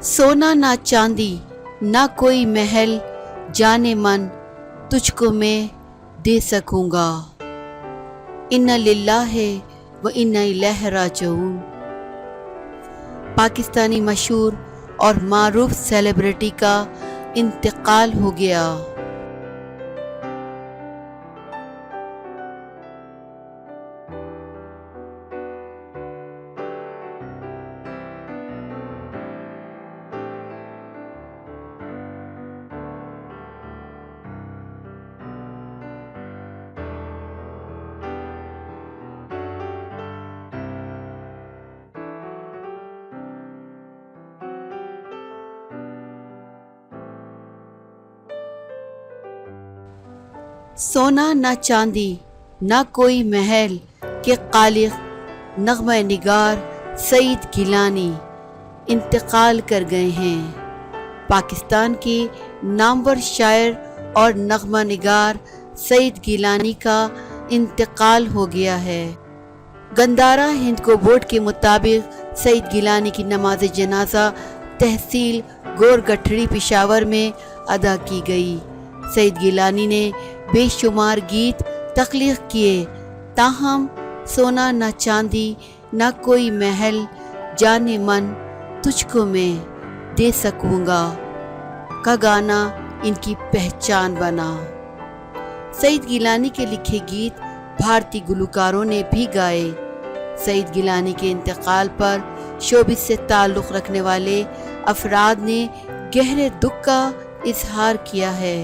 सोना ना चांदी ना कोई महल जाने मन तुझको मैं दे सकूंगा। इन्ना लिल्लाहि व इन्ना इलैहि राजिऊन। पाकिस्तानी मशहूर और मारूफ सेलिब्रिटी का इंतकाल हो गया। सोना ना चांदी ना कोई महल के खालिक नग़्मा निगार सईद गिलानी इंतकाल कर गए हैं। पाकिस्तान के नामवर शायर और नग़्मा निगार सईद गिलानी का इंतकाल हो गया है। गंदारा हिंद को बोर्ड के मुताबिक सईद गिलानी की नमाज जनाजा तहसील गोरगठड़ी पेशावर में अदा की गई। सईद गिलानी ने बेशुमार गीत तख्लीक किए, ताहम सोना ना चांदी ना कोई महल जाने मन तुझको मैं दे सकूंगा का गाना इनकी पहचान बना। सईद गिलानी के लिखे गीत भारतीय गुलकारों ने भी गाए। सईद गिलानी के इंतकाल पर शोबिस से ताल्लुक़ रखने वाले अफराद ने गहरे दुख का इजहार किया है।